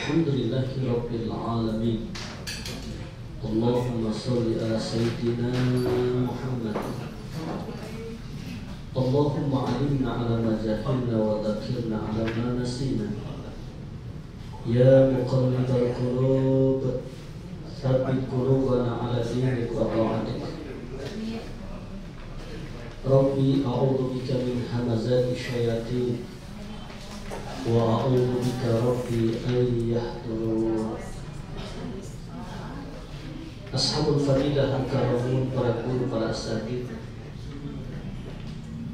Alhamdulillahi Rabbil Alamin. Allahumma salli ala Sayyidina Muhammad. Allahumma alimna ala ma jahilna wa dhakirna ala ma nasina. Ya muqallibal qulub, tsabbit qulubana ala dinik wa ta'atik. Rabbi a'udzu bika min hamazati syayatin wa a'udzu bika rabbi an yahdurun. Ashabul fadilah al-karamun, para guru, para asatidz,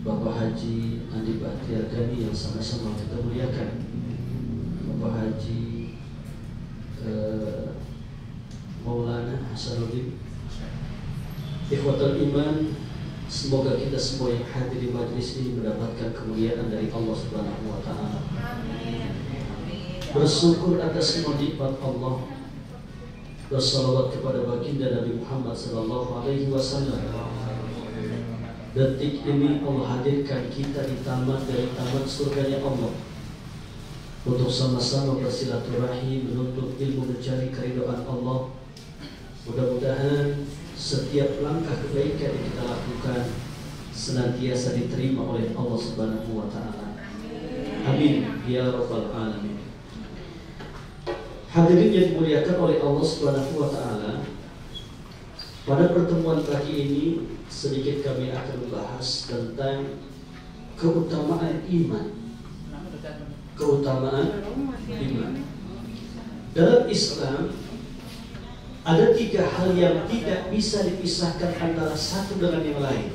Bapak Haji Andi Bahtiar Gani yang sama-sama kita muliakan, Bapak Haji Maulana Hasanuddin, ikhwatul iman, semoga kita semua yang hadir di majlis ini mendapatkan kemuliaan dari Allah Subhanahu wa Ta'ala. Bersyukur atas semua nikmat Allah, bersalawat kepada baginda Nabi Muhammad sallallahu alaihi wasallam. Detik ini Allah hadirkan kita di taman dari taman surganya Allah untuk sama-sama bersilaturahim, menuntut ilmu, mencari keridhaan Allah. Mudah-mudahan setiap langkah kebaikan yang kita lakukan senantiasa diterima oleh Allah Subhanahu wa Ta'ala. Amin ya rabbal alamin. Hadirin yang dimuliakan oleh Allah Subhanahu wa Ta'ala, pada pertemuan pagi ini sedikit kami akan membahas tentang keutamaan iman. Keutamaan iman. Dalam Islam ada 3 hal yang tidak bisa dipisahkan antara satu dengan yang lain.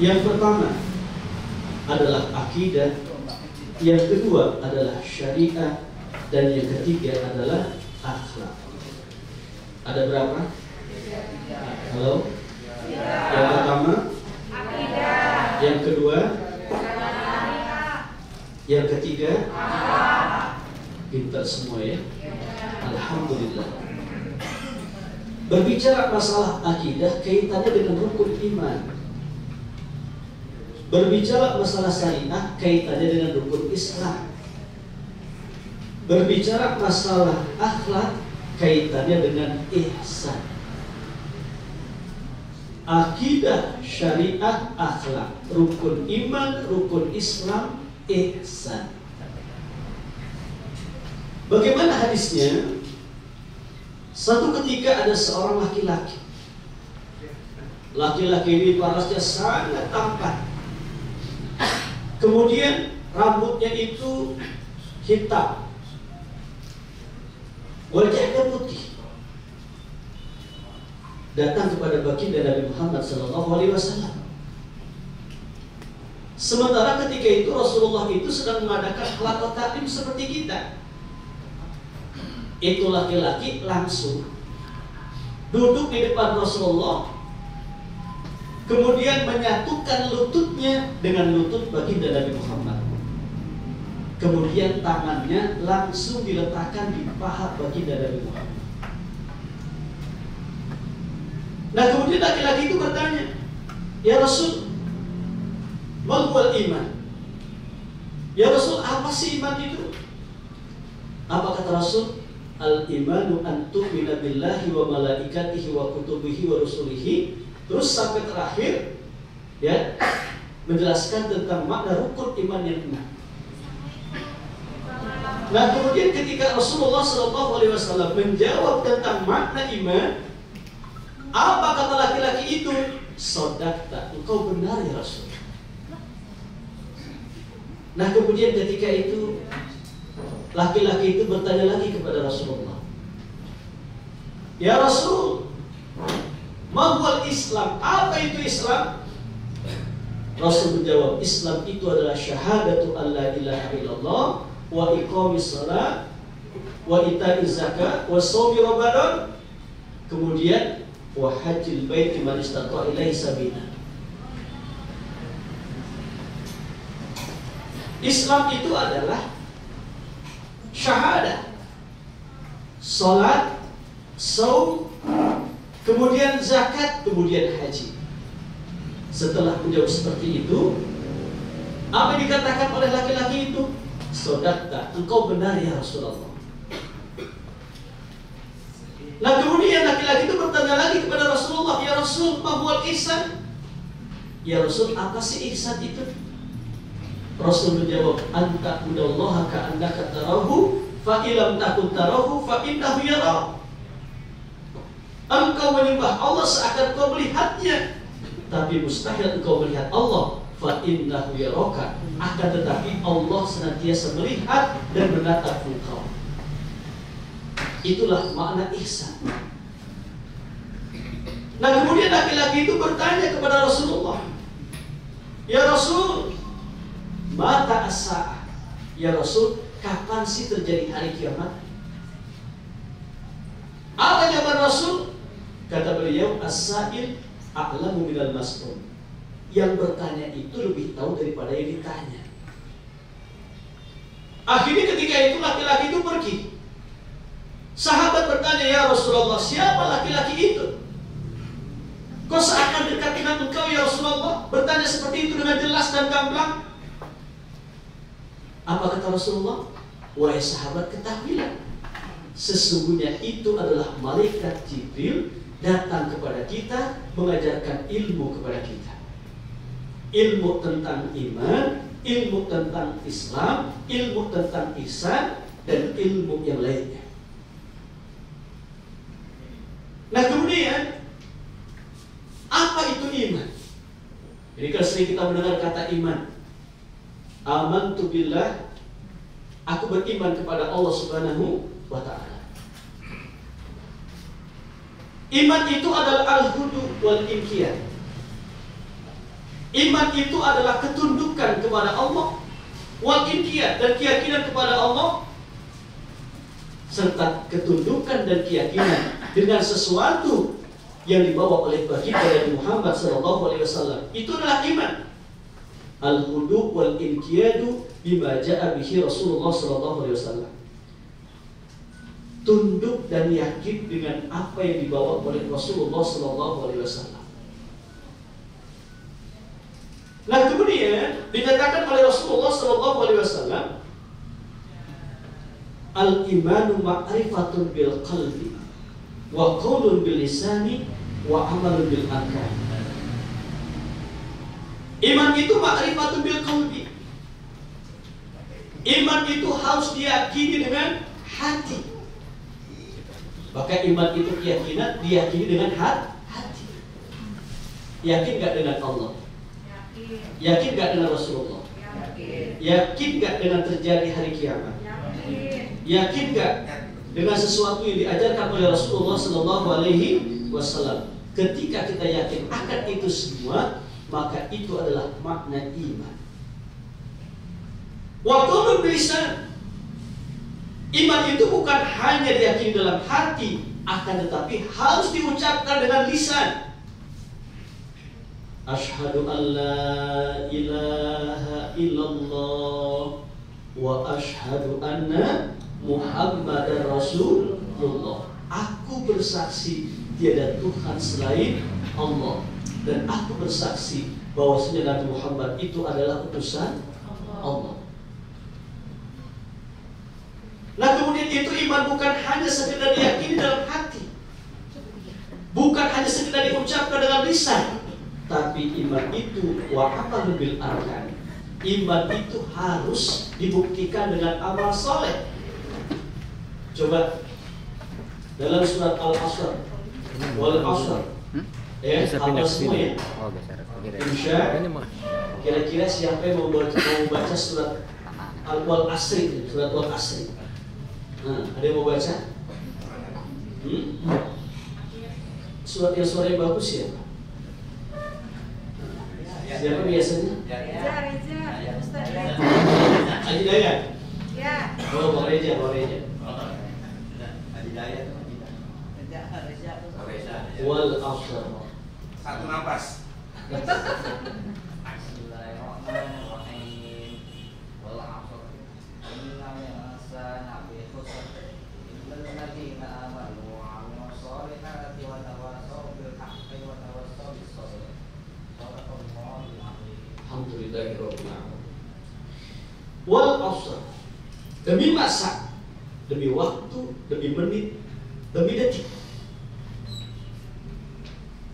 Yang pertama adalah akidah, yang kedua adalah syariah, dan yang ketiga adalah akhlak. Ada berapa? Halo? Yang pertama akidah, yang kedua, yang ketiga, pintar semua ya. Alhamdulillah. Berbicara masalah akidah kaitannya dengan rukun iman. Berbicara masalah syariah kaitannya dengan rukun Islam. Berbicara masalah akhlak kaitannya dengan ihsan. Akidah, syariah, akhlak, rukun iman, rukun Islam, ihsan. Bagaimana hadisnya? Suatu ketika ada seorang laki-laki. Laki-laki ini parasnya sangat tampan. Kemudian rambutnya itu hitam, wajahnya putih. Datang kepada baginda Nabi Muhammad SAW. Sementara ketika itu Rasulullah itu sedang mengadakan halaqah taklim seperti kita. Itu laki-laki langsung duduk di depan Rasulullah, kemudian menyatukan lututnya dengan lutut baginda Nabi Muhammad. Kemudian tangannya langsung diletakkan di paha baginda Nabi Muhammad. Nah kemudian laki-laki itu bertanya, "Ya Rasul, mal huwal iman?" Ya Rasul, apa sih iman itu? Apa kata Rasul? Al-imanu an tu'mina billahi wa malaikatihi wa kutubihi wa rusulihi. Terus sampai terakhir ya, menjelaskan tentang makna rukun iman yang 6. Nah kemudian ketika Rasulullah SAW menjawab tentang makna iman, apa kata laki-laki itu? Shadaqta, engkau benar ya Rasul. Nah kemudian ketika itu laki-laki itu bertanya lagi kepada Rasulullah, "Ya Rasul, ma huwal Islam? Apa itu Islam?" Rasul menjawab, "Islam itu adalah syahadatu an la ilaha illallah wa iqamis shalah wa ita'iz zakat wa shaumi Ramadan, kemudian wa hajjil baiti man istata'a ilaihi sabila." Islam itu adalah syahadah, salat, saum, kemudian zakat, kemudian haji. Setelah menjawab seperti itu, apa yang dikatakan oleh laki-laki itu? Sodaqta, engkau benar ya Rasulullah. Nah kemudian laki-laki itu bertanya lagi kepada Rasulullah, ya Rasul, ma huwal ihsan? Ya Rasul, apa sih ihsan itu? Rasul menjawab, anta udallaha ka'annaka tarahu, fa ilam takun tarahu, fa innahu yara. Engkau menyembah Allah seakan kau melihatnya, tapi mustahil engkau melihat Allah. Fa innahu yaraka, akan tetapi Allah senantiasa melihat dan menatap engkau. Itulah makna ihsan. Nah kemudian laki-laki itu bertanya kepada Rasulullah, ya Rasul, mata as-sa'ah? Ya Rasul, kapan sih terjadi hari kiamat? Apa jawaban Rasul? Kata beliau, as-sa'il a'lamu minal mas'ul. Yang bertanya itu lebih tahu daripada yang ditanya. Akhirnya ketika itu laki-laki itu pergi. Sahabat bertanya, ya Rasulullah, siapa laki-laki itu? Kau seakan dekat dengan engkau ya Rasulullah, bertanya seperti itu dengan jelas dan gamblang. Apa kata Rasulullah? Wahai sahabat, ketahuilah, sesungguhnya itu adalah malaikat Jibril datang kepada kita mengajarkan ilmu kepada kita. Ilmu tentang iman, ilmu tentang Islam, ilmu tentang ihsan, dan ilmu yang lainnya. Nah kemudian, apa itu iman? Jadi kalau sering kita mendengar kata iman, amantu billah, aku beriman kepada Allah Subhanahu wa ta'ala. Iman itu adalah al-hudu wal inqiyad. Iman itu adalah ketundukan kepada Allah, wal inqiyad, dan keyakinan kepada Allah, serta ketundukan dan keyakinan dengan sesuatu yang dibawa oleh baginda Nabi Muhammad SAW. Itu adalah iman. Al-hudu wal inqiyadu bima ja'a bihi Rasulullah SAW. Tunduk dan yakin dengan apa yang dibawa oleh Rasulullah SAW. Nah kemudian dinyatakan oleh Rasulullah SAW, al-imanu ma'rifatun bil qalbi wa qaulun bil lisani wa amalun bil arkan. Iman itu ma'rifatun bil qalbi. Iman itu harus diyakini dengan hati. Maka iman itu keyakinan diyakini dengan hati. Yakin gak dengan Allah? Yakin gak dengan Rasulullah? Yakin gak dengan terjadi hari kiamat? Yakin gak dengan sesuatu yang diajarkan oleh Rasulullah SAW? Ketika kita yakin akan itu semua, maka itu adalah makna iman. Wa qaulun bil lisan. Iman itu bukan hanya diyakini dalam hati, akan tetapi harus diucapkan dengan lisan. Asyhadu an la ilaha illallah wa asyhadu anna Muhammadar Rasulullah. Aku bersaksi tiada Tuhan selain Allah, dan aku bersaksi bahwasanya Nabi Muhammad itu adalah utusan Allah. Nah kemudian itu iman bukan hanya sekedar diyakini dalam hati, bukan hanya sekedar diucapkan dengan lisan, tapi iman itu wa amalun bil arkan. Iman itu harus dibuktikan dengan amal soleh. Coba dalam surat Al-Asr, wal asr, hafal semua ya. Insya, kira-kira siapa yang mau baca surat Al Asri, surat Al Asri? Nah, ada yang mau baca? Surat yang suaranya bagus ya? Siapa biasanya? Reza, Ustaz Reza. Haji Dayat? Ya. Oh, Bang Reza, Bang Reza. Haji Dayat. Reza. Wal asr. Satu nafas. Bismillahirrahmanirrahim. Wal asr. Innal insana lafi khusr. Illal ladzina amanu wa 'amilus shalihati wa tawassaw bil haqqi wa tawassaw bis sabr. Shadaqallahul 'azim. Alhamdulillahirabbil alamin. Wal asr. demi masa, demi waktu, demi menit, demi detik.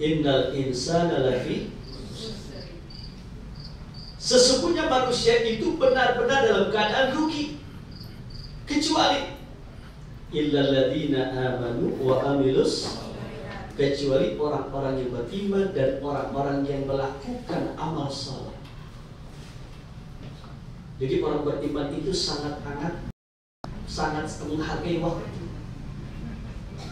Innal insana lafi, sesungguhnya manusia itu benar-benar dalam keadaan rugi, kecuali illal ladzina amanu wa amilus, kecuali orang-orang yang beriman dan orang-orang yang melakukan amal saleh. Jadi orang beriman itu sangat menghargai waktu.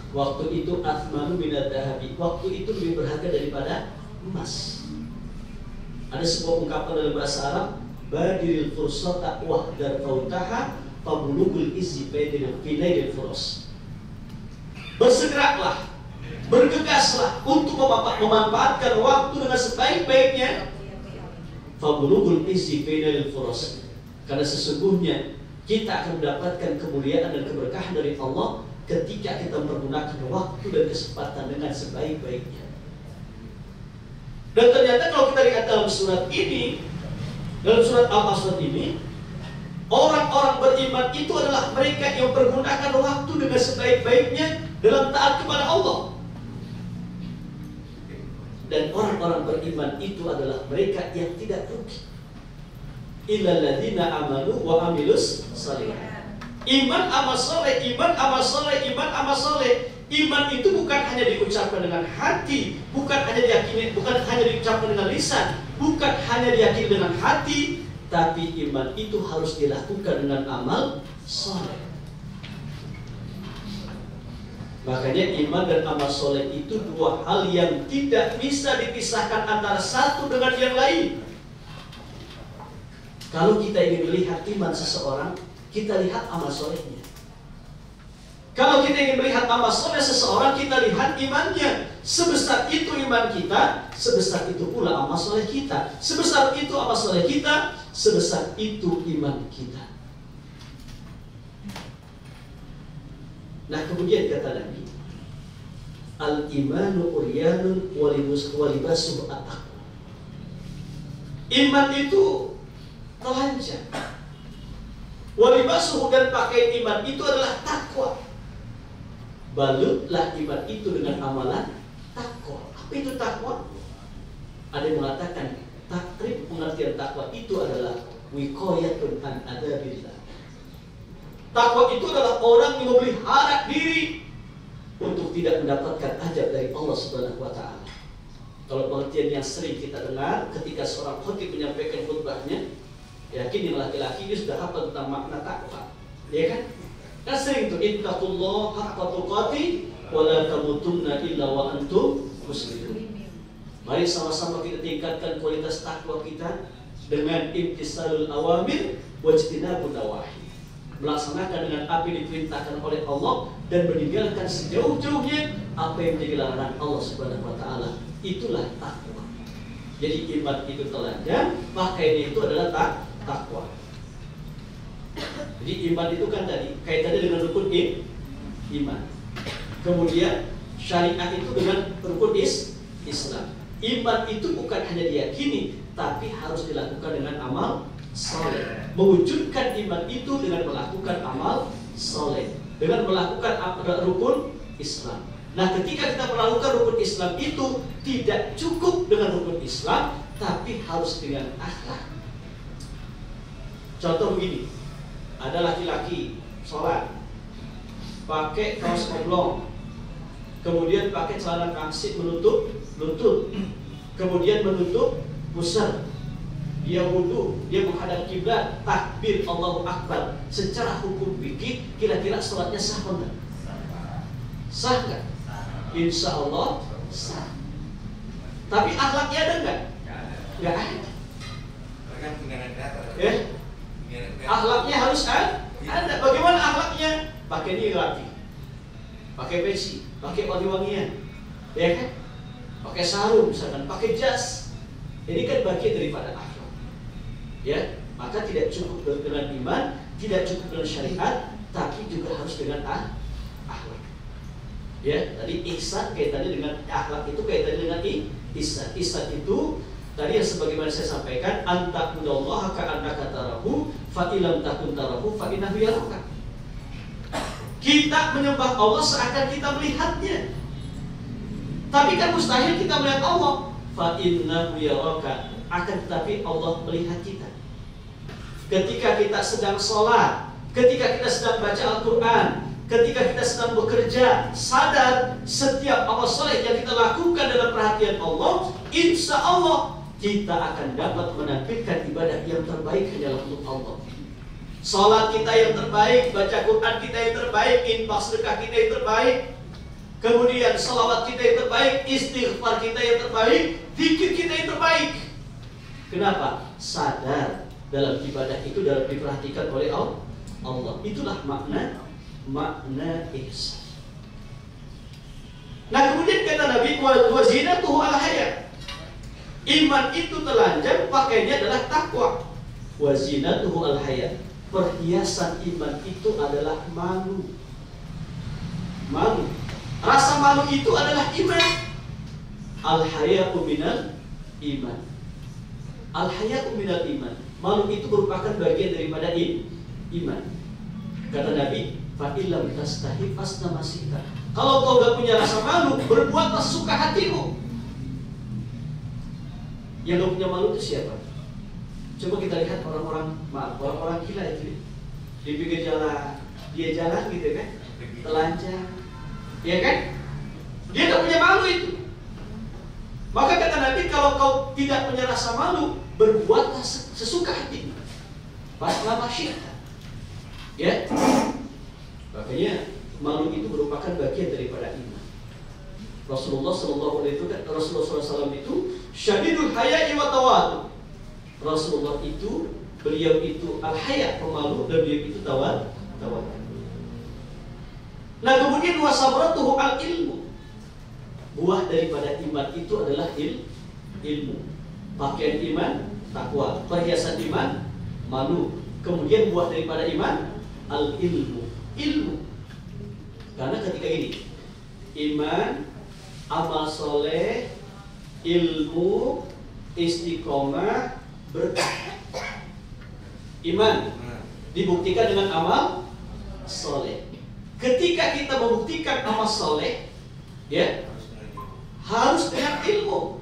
Waktu itu athmanu minad dahabi, waktu itu lebih berharga daripada emas. Ada sebuah ungkapan dalam bahasa Arab, badiril fursata wahdar fautaha fabulugul izzi binaidil furus. Bersegeralah, bergegaslah untuk memanfaatkan waktu dengan sebaik-baiknya. Fabulugul izzi binaidil furus. Karena sesungguhnya kita akan mendapatkan kemuliaan dan keberkahan dari Allah ketika kita menggunakan waktu dan kesempatan dengan sebaik-baiknya. Dan ternyata kalau kita lihat dalam surat ini, dalam surat Al-Asr ini, orang-orang beriman itu adalah mereka yang menggunakan waktu dengan sebaik-baiknya dalam taat kepada Allah. Dan orang-orang beriman itu adalah mereka yang tidak rugi. Illal ladzina amanu wa amilus shalihat. Iman amal soleh, iman amal soleh, iman amal soleh. Iman itu bukan hanya diucapkan dengan hati, bukan hanya diyakini, bukan hanya diucapkan dengan lisan, bukan hanya diyakini dengan hati, tapi iman itu harus dilakukan dengan amal soleh. Makanya iman dan amal soleh itu dua hal yang tidak bisa dipisahkan antara satu dengan yang lain. Kalau kita ingin melihat iman seseorang, kita lihat amal solehnya. Kalau kita ingin melihat amal soleh seseorang, kita lihat imannya. Sebesar itu iman kita, sebesar itu pula amal soleh kita. Sebesar itu amal soleh kita, sebesar itu iman kita. Nah kemudian kata Nabi, al-imanu uryanun walibasuhu at-taqwa. Iman itu telanjang, walibasuhu, dan pakaian iman itu adalah takwa. Balutlah iman itu dengan amalan takwa. Apa itu takwa? Ada yang mengatakan takrib, pengertian takwa itu adalah wiqayatun an adabillah. Takwa itu adalah orang yang memelihara diri untuk tidak mendapatkan azab dari Allah Subhanahu wa taala. Kalau pengertian yang sering kita dengar ketika seorang khatib menyampaikan khutbahnya, yakin yang laki-laki ini sudah hafal tentang makna takwa, ya kan? Kan sering tuh, ittaqullah haqqa tuqatih wa la tamutunna illa wa antum muslimun. Mari sama-sama kita tingkatkan kualitas takwa kita dengan imtisalul awamir wajtinabun nawahi. Melaksanakan dengan apa yang diperintahkan oleh Allah dan meninggalkan sejauh-jauhnya apa yang menjadi larangan Allah Subhanahu wa taala. Itulah takwa. Jadi iman itu telanjang, pakaiannya itu adalah takwa. Jadi iman itu kan tadi kaitannya dengan rukun iman. Kemudian syariat itu dengan rukun Islam. Iman itu bukan hanya diyakini, tapi harus dilakukan dengan amal soleh. Mewujudkan iman itu dengan melakukan amal soleh, dengan melakukan rukun Islam. Nah, ketika kita melakukan rukun Islam itu tidak cukup dengan rukun Islam, tapi harus dengan akhlak. Contoh begini, ada laki-laki sholat pakai kaos oblong, kemudian pakai celana kangsip menutup lutut, kemudian menutup pusar. Dia wudhu, dia menghadap kiblat, takbir Allahu Akbar. Secara hukum fikih, kira-kira sholatnya sah enggak? Sah enggak? Insya Allah sah. Tapi akhlaknya ada enggak? Enggak ada. Ya? Akhlaknya harus ada. Bagaimana akhlaknya? Pakai ini rapi, pakai peci, pakai wangi-wangian, ya kan? Pakai sarung misalkan, pakai jas. Ini kan bagian daripada akhlak. Ya, maka tidak cukup dengan iman, tidak cukup dengan syariat, tapi juga harus dengan akhlak. Ya, tadi ihsan kaitannya dengan akhlak, itu kaitannya dengan ihsan. Ihsan itu tadi yang sebagaimana saya sampaikan, antaqudallaha ka'annaka tarahu fa ilam takun tarahu fa innahu yaraka. Kita menyembah Allah seakan kita melihatnya. Tapi kan mustahil kita melihat Allah. Fa innahu yaraka. Akan tetapi Allah melihat kita. Ketika kita sedang sholat, ketika kita sedang baca Al-Quran, ketika kita sedang bekerja, sadar setiap amal soleh yang kita lakukan dalam perhatian Allah, insya Allah kita akan dapat menampilkan ibadah yang terbaik hanyalah untuk Allah. Salat kita yang terbaik, baca Quran kita yang terbaik, infak sedekah kita yang terbaik, kemudian salawat kita yang terbaik, istighfar kita yang terbaik, zikir kita yang terbaik. Kenapa? Sadar dalam ibadah itu dalam diperhatikan oleh Allah. Itulah makna ihsan. Nah, kemudian kata Nabi, wa zinatuhu al-haya. Iman itu telanjang, pakainya adalah takwa. Wa zinatuhu al-haya. Perhiasan iman itu adalah malu. Malu. Rasa malu itu adalah iman. Al-haya'u minal iman. Al-haya'u minal iman. Malu itu merupakan bagian daripada iman. Kata Nabi, fa illam tastahi fasna masita. Kalau kau gak punya rasa malu, berbuatlah sesuka hatimu. Yang gak punya malu itu siapa? Coba kita lihat orang-orang gila itu di pinggir jalan, dia jalan gitu kan, telanjang, ya kan? Dia gak punya malu itu. Maka kata Nabi, kalau kau tidak punya rasa malu, berbuatlah sesuka hatimu. Fasna masita. Ya, makanya malu itu merupakan bagian daripada iman. Rasulullah SAW itu syadidul haya'i wa tawadu. Rasulullah itu, beliau itu al-haya, pemalu, dan beliau itu tawadu. Nah, kemudian wasabratuhu al-ilmu. Buah daripada iman itu adalah ilmu. Pakaian iman, takwa. Perhiasan iman, malu. Kemudian buah daripada iman, al-ilmu. Ilmu. Karena ketika ini iman, amal soleh, ilmu, istiqomah, berkah. Iman dibuktikan dengan amal soleh. Ketika kita membuktikan amal soleh, ya, harus dengan ilmu.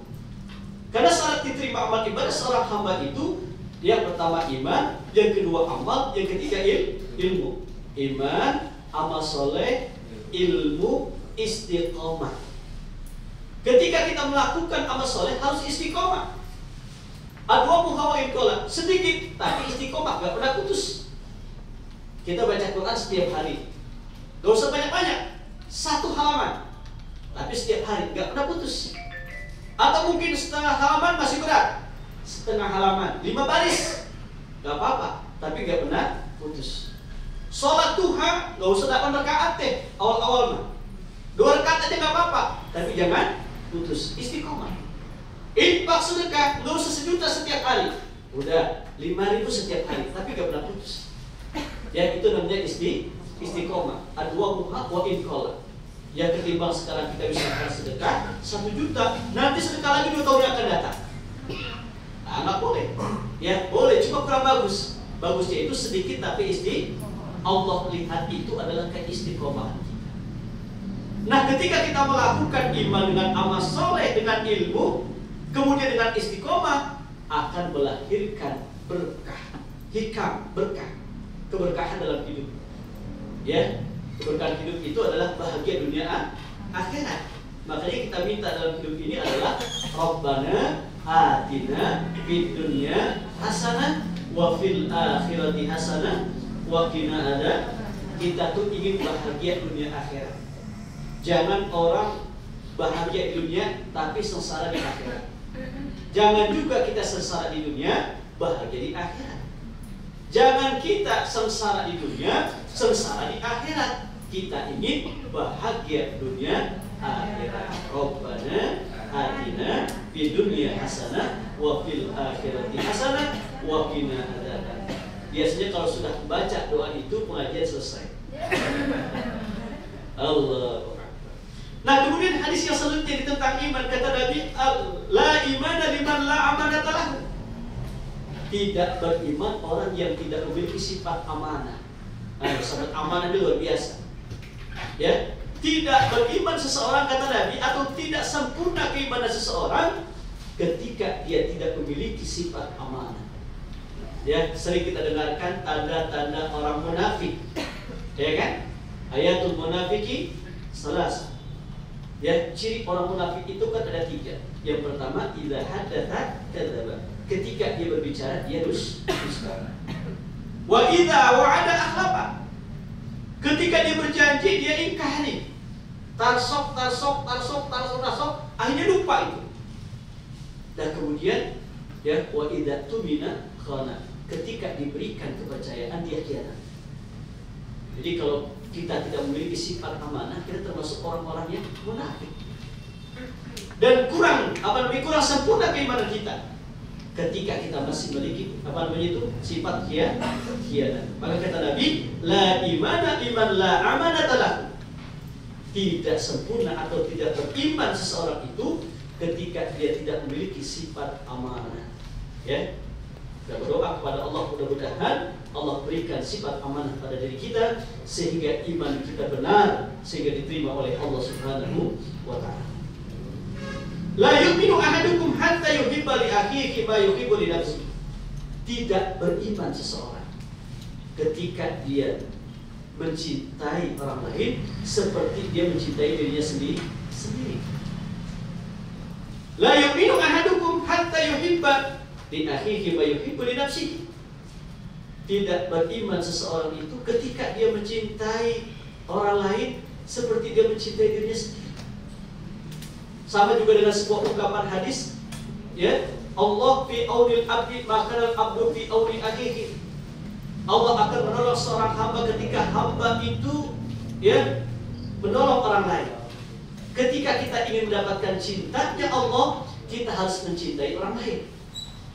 Karena syarat diterima amal ibadah seorang hamba itu, yang pertama iman, yang kedua amal, yang ketiga ilmu. Iman, amal soleh, ilmu, istiqomah. Ketika kita melakukan amal soleh harus istiqomah. Adwa muhawain kola, sedikit tapi istiqomah, gak pernah putus. Kita baca Quran setiap hari, gak usah banyak-banyak, 1 halaman, tapi setiap hari gak pernah putus. Atau mungkin setengah halaman masih berat, setengah halaman 5 baris, gak apa-apa, tapi gak pernah putus. Sholat duha gak usah 8 rakaat deh, awal-awal mah 2 rakaat aja gak apa-apa, tapi jangan putus, istiqomah. Infak sedekah gak usah 1 juta setiap hari, udah 5.000 setiap hari, tapi gak pernah putus. Ya, itu namanya istiqomah. Adwa muha wa inqala. Ya, ketimbang sekarang kita bisa sedekah 1 juta, nanti sedekah lagi 2 tahun yang akan datang. Nah, nggak boleh. Ya, boleh, cuma kurang bagus. Bagusnya itu sedikit tapi Allah lihat itu adalah keistiqomahan kita. Nah, ketika kita melakukan iman dengan amal soleh, dengan ilmu, kemudian dengan istiqomah, akan melahirkan berkah, hikam, berkah, keberkahan dalam hidup. Ya, keberkahan hidup itu adalah bahagia dunia akhirat. Makanya kita minta dalam hidup ini adalah Rabbana atina fid dunya hasanah wa fil akhirati hasanah wa qina ada. Kita tuh ingin bahagia dunia akhirat. Jangan orang bahagia di dunia tapi sengsara di akhirat. Jangan juga kita sengsara di dunia, bahagia di akhirat. Jangan kita sengsara di dunia, sengsara di akhirat. Kita ingin bahagia dunia akhirat. Rabbana atina fid dunya hasanah wa fil akhirati hasanah wa qina adzaban. Biasanya kalau sudah baca doa itu pengajian selesai. Allah. Nah, kemudian hadis yang selanjutnya tentang iman, kata Nabi, la imana liman la amanata lahu. tidak beriman orang yang tidak memiliki sifat amanah. Nah, sifat amanah itu luar biasa. Ya, tidak beriman seseorang kata Nabi, atau tidak sempurna keimanan seseorang ketika dia tidak memiliki sifat amanah. Ya, sering kita dengarkan tanda-tanda orang munafik. Ya kan? Ayatul munafiki salas. Ya, ciri orang munafik itu kan ada 3. Yang pertama, idza haddatsa kadzdzaba. Ketika dia berbicara, dia dusta. Wa idza wa'ada akhlafa. Ketika dia berjanji, dia ingkari. Tarsok, akhirnya lupa itu. Dan kemudian, ya, wa idza tumina khana. Ketika diberikan kepercayaan, dia khianat. Jadi kalau kita tidak memiliki sifat amanah, kita termasuk orang-orang yang munafik. Dan kurang sempurna keimanan kita ketika kita masih memiliki sifat khianat. Maka kata Nabi, la imana iman la amanata lahu. Tidak sempurna atau tidak beriman seseorang itu ketika dia tidak memiliki sifat amanah. Ya. Kita berdoa kepada Allah, mudah-mudahan Allah berikan sifat amanah pada diri kita sehingga iman kita benar, sehingga diterima oleh Allah Subhanahu wa taala. La yu'minu ahadukum hatta yuhibba li akhihi ma yuhibbu li nafsihi. Tidak beriman seseorang ketika dia mencintai orang lain seperti dia mencintai dirinya sendiri. La yu'minu ahadukum hatta yuhibba li akhihi ma yuhibbu li nafsihi. Tidak beriman seseorang itu ketika dia mencintai orang lain seperti dia mencintai dirinya sendiri. Sama juga dengan sebuah ungkapan hadis, ya, Allah fi aunil abdi maka al-abdu fi auni akhihi. Allah akan menolong seorang hamba ketika hamba itu, ya, menolong orang lain. Ketika kita ingin mendapatkan cintanya Allah, kita harus mencintai orang lain.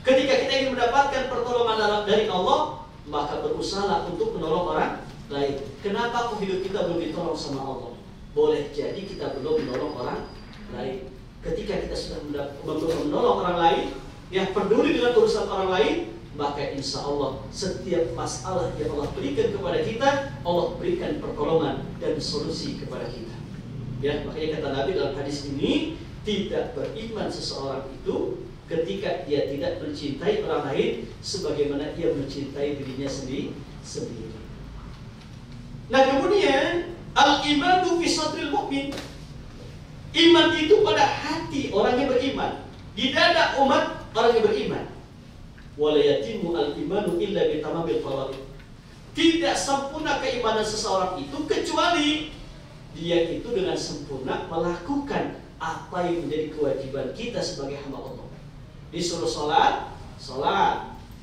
Ketika kita ingin mendapatkan pertolongan dari Allah, maka berusaha untuk menolong orang lain. Kenapa kok hidup kita belum ditolong sama Allah? Boleh jadi kita belum menolong orang lain. Ketika kita sudah menolong orang lain, yang peduli dengan urusan orang lain, maka insya Allah setiap masalah yang Allah berikan kepada kita, Allah berikan pertolongan dan solusi kepada kita. Ya, makanya kata Nabi dalam hadis ini, tidak beriman seseorang itu ketika dia tidak mencintai orang lain sebagaimana ia mencintai dirinya sendiri. Nah, kemudian al-imanu fi sadril mu'min. Iman itu pada hati orang yang beriman, di dada umat orang yang beriman. Wala yatimu al-imanu illa bi tamamil faraid. Tidak sempurna keimanan seseorang itu kecuali dia itu dengan sempurna melakukan apa yang menjadi kewajiban kita sebagai hamba Allah. Disuruh sholat,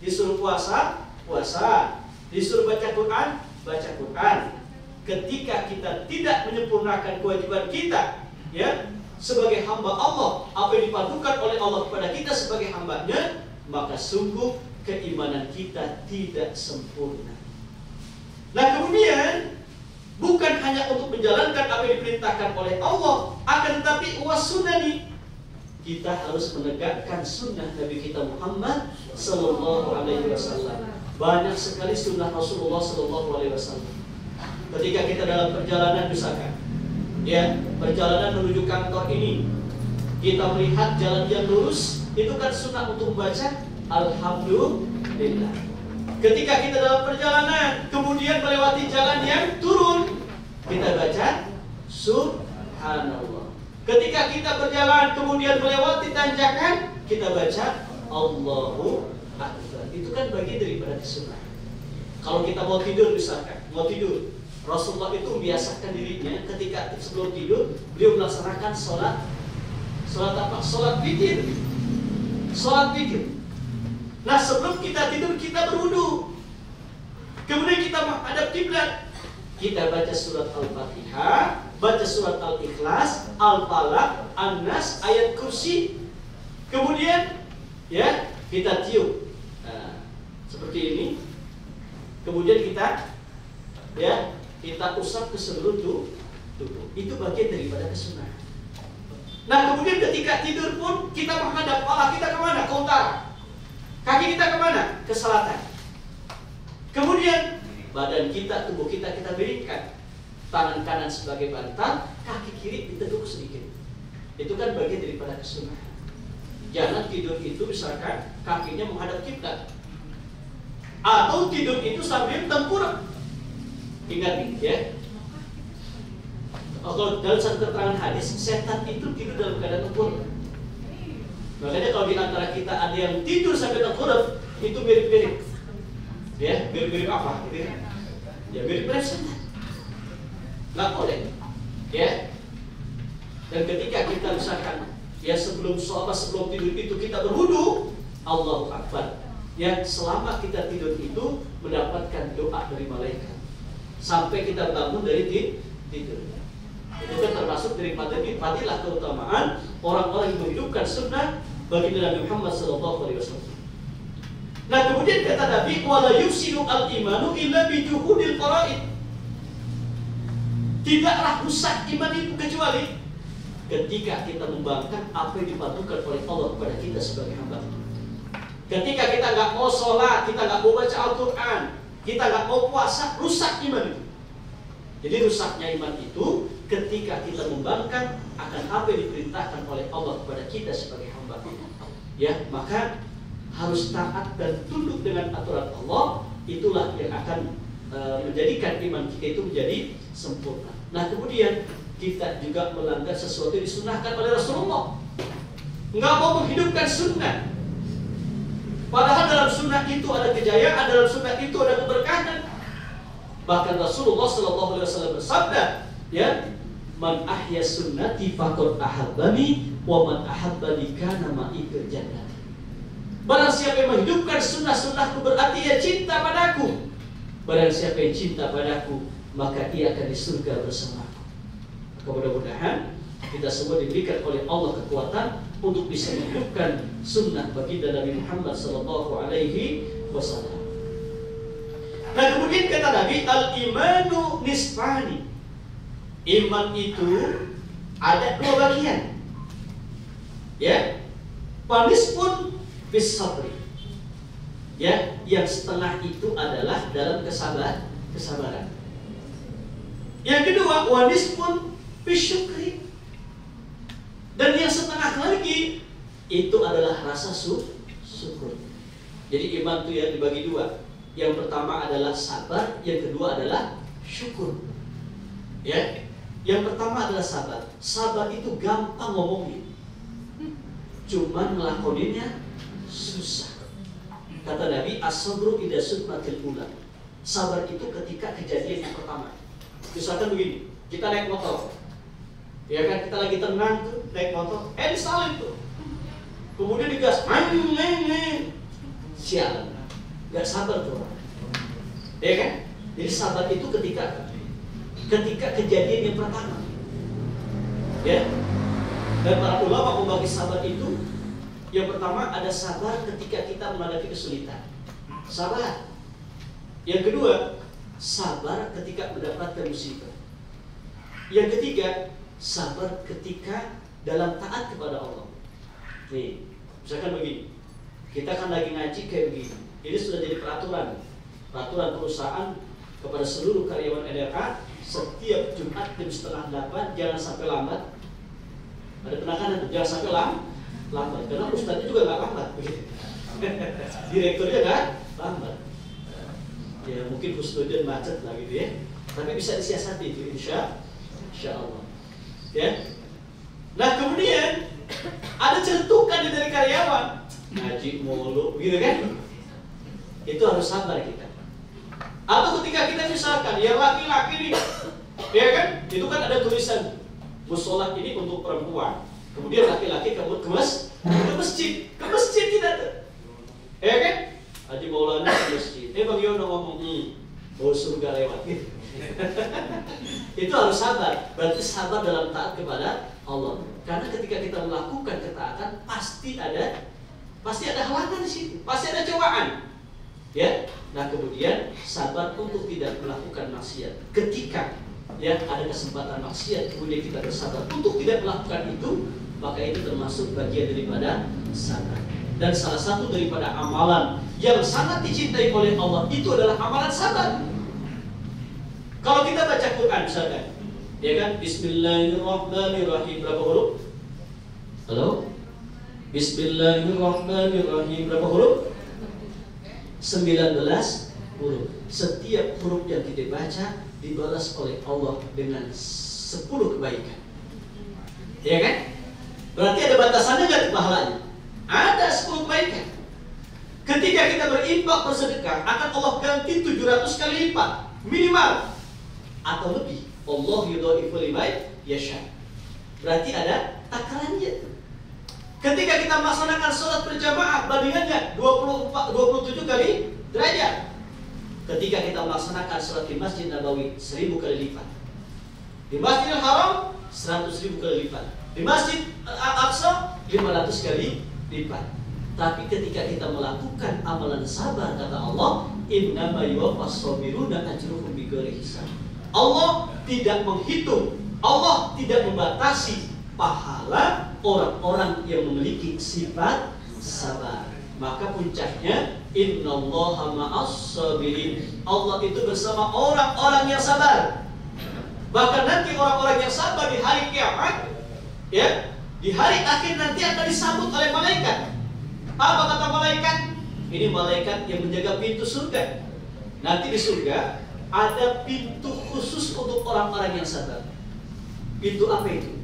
disuruh puasa, disuruh baca Quran. Ketika kita tidak menyempurnakan kewajiban kita, ya, sebagai hamba Allah, apa yang dipadukan oleh Allah kepada kita sebagai hambanya, maka sungguh keimanan kita tidak sempurna. Nah, kemudian bukan hanya untuk menjalankan apa yang diperintahkan oleh Allah, akan tetapi wasunani, kita harus menegakkan sunnah Nabi kita Muhammad Sallallahu Alaihi Wasallam. Banyak sekali sunnah Rasulullah Sallallahu Alaihi Wasallam. Ketika kita dalam perjalanan, misalkan, ya, perjalanan menuju kantor ini, kita melihat jalan yang lurus, itu kan sunnah untuk membaca Alhamdulillah. Ketika kita dalam perjalanan kemudian melewati jalan yang turun, kita baca Subhanallah. Ketika kita berjalan kemudian melewati tanjakan, kita baca Allahu Akbar. Itu kan bagian daripada sunnah. Kalau kita mau tidur, misalkan mau tidur, Rasulullah itu membiasakan dirinya ketika sebelum tidur beliau melaksanakan sholat apa? Sholat witir. Nah, sebelum kita tidur kita berwudu, kemudian kita menghadap kiblat, kita baca surat Al-Fatihah, baca surat Al-Ikhlas, Al-Falaq, An-Nas, ayat kursi, kemudian, ya, kita tiup, nah, seperti ini, kemudian kita, ya, kita usap ke seluruh tubuh. Itu bagian daripada kesunahan. Nah, kemudian ketika tidur pun kita menghadap Allah kita kemana? Ke utara. Kaki kita kemana? Ke selatan. Kemudian badan kita, tubuh kita miringkan. Tangan kanan sebagai bantal, kaki kiri diteguk sedikit. Itu kan bagian daripada kesunahan. Jangan tidur itu misalkan kakinya menghadap kiblat, atau tidur itu sambil tengkurap. Ingat nih ya. Kalau dalam satu keterangan hadis, setan itu tidur dalam keadaan tengkurap. Makanya kalau di antara kita ada yang tidur sambil tengkurap, itu mirip-mirip. Ya, mirip-mirip apa? Gitu ya. Ya mirip-mirip setan. Nggak boleh, ya. Dan ketika kita misalkan, ya sebelum sholat, sebelum tidur itu kita berwudu, Allahu Akbar. Ya, selama kita tidur itu mendapatkan doa dari malaikat sampai kita bangun dari tidur. Itu kan termasuk dari fadilah keutamaan orang-orang yang menghidupkan sunnah bagi Nabi Muhammad SAW. Nah kemudian kata Nabi, wala yufsidu al-imanu illa bijuhudil faraid. Tidaklah rusak iman itu kecuali ketika kita membangkang apa yang dipatukan oleh Allah kepada kita sebagai hamba. Ketika kita nggak mau sholat, kita nggak mau baca Al-Quran, kita nggak mau puasa, rusak iman itu. Jadi rusaknya iman itu ketika kita membangkang akan apa yang diperintahkan oleh Allah kepada kita sebagai hamba. Ya, maka harus taat dan tunduk dengan aturan Allah. Itulah yang akan menjadikan iman kita itu menjadi sempurna. Nah kemudian kita juga melanggar sesuatu yang disunahkan oleh Rasulullah. Nggak mau menghidupkan sunnah. Padahal dalam sunnah itu ada kejayaan, dalam sunnah itu ada keberkahan. Bahkan Rasulullah SAW bersabda, ya, man ahya sunnati faqad ahabbani wa man ahabbani kana ma'i fil jannah. Barang siapa yang menghidupkan sunnah-sunnahku berarti ia cinta padaku. Barang siapa yang cinta padaku, maka ia akan di surga bersamaku. Maka mudah-mudahan kita semua diberikan oleh Allah kekuatan untuk bisa menghidupkan sunnah baginda Nabi Muhammad SAW. Nah kemudian kata Nabi, al-imanu nisfani. Iman itu ada dua bagian. Ya, panis pun bis sabri. Ya, yang setengah itu adalah dalam kesabaran. Yang kedua, wanis pun bisyukri. Dan yang setengah lagi itu adalah rasa syukur. Jadi iman itu ya dibagi dua. Yang pertama adalah sabar, yang kedua adalah syukur. Ya, yang pertama adalah sabar. Sabar itu gampang ngomongnya, cuman ngelakoninnya susah. Kata Nabi, as-sabru idza sudmatil ula. Sabar itu ketika kejadian yang pertama. Misalkan begini, kita naik motor, ya kan, kita lagi tenang tuh naik motor, disalin tuh, kemudian digas, sialan, nggak sabar tuh, ya kan? Jadi sabar itu ketika kejadian yang pertama, ya. Dan para ulama membagi sabar itu, yang pertama ada sabar ketika kita menghadapi kesulitan, sabar. Yang kedua, sabar ketika mendapatkan musibah. Yang ketiga, sabar ketika dalam taat kepada Allah. Nih, misalkan begini, kita kan lagi ngaji kayak begini. Ini sudah jadi peraturan perusahaan kepada seluruh karyawan NRA, setiap Jumat jam 7:30 jangan sampai lambat. Ada penekanan, jangan sampai lambat. Karena ustadznya juga nggak lambat, begitu. Direkturnya nggak lambat. Ya mungkin husnudzon macet lah gitu ya. Tapi bisa disiasati itu insya Allah. Ya. Nah kemudian ada cetukan dari karyawan, ngaji mulu, gitu kan? Itu harus sabar kita. Atau ketika kita misalkan, ya laki-laki nih, ya kan? Itu kan ada tulisan musola ini untuk perempuan. Kemudian laki-laki kamu ke masjid kita tuh, ya kan? Haji Maulana ke masjid. Bang Yono ngomong, mau surga lewat gitu. Itu harus sabar. Berarti sabar dalam taat kepada Allah. Karena ketika kita melakukan ketaatan pasti ada halangan di situ, pasti ada cobaan. Ya. Nah kemudian sabar untuk tidak melakukan maksiat. Ketika ya ada kesempatan maksiat, kemudian kita bersabar untuk tidak melakukan itu, maka itu termasuk bagian daripada sabar. Dan salah satu daripada amalan yang sangat dicintai oleh Allah itu adalah amalan sabar. Kalau kita baca Quran misalkan, ya kan, Bismillahirrahmanirrahim, berapa huruf? Halo? Bismillahirrahmanirrahim, berapa huruf? 19 huruf. Setiap huruf yang kita baca dibalas oleh Allah dengan 10 kebaikan. Ya kan? Berarti ada batasannya nggak pahalanya? Ada 10 kebaikan. Ketika kita berinfak bersedekah, akan Allah ganti 700 kali lipat minimal atau lebih. Allah yudhaifu liman yasha. Berarti ada takarannya. Ketika kita melaksanakan sholat berjamaah, bandingannya 27 kali derajat. Ketika kita melaksanakan sholat di Masjid Nabawi 1000 kali lipat. Di Masjidil Haram 100.000 kali lipat. Di Masjid Al-Aqsa 500 kali lipat. Tapi ketika kita melakukan amalan sabar, kata Allah, innama yuwaffas sabiruna ajruhum bighairi hisab. Allah tidak menghitung, Allah tidak membatasi pahala orang-orang yang memiliki sifat sabar. Maka puncaknya innallaha ma'as sabirin. Allah itu bersama orang-orang yang sabar. Bahkan nanti orang-orang yang sabar di hari kiamat, ya, di hari akhir nanti akan disambut oleh malaikat. Apa kata malaikat? Ini malaikat yang menjaga pintu surga. Nanti di surga ada pintu khusus untuk orang-orang yang sabar. Pintu apa itu?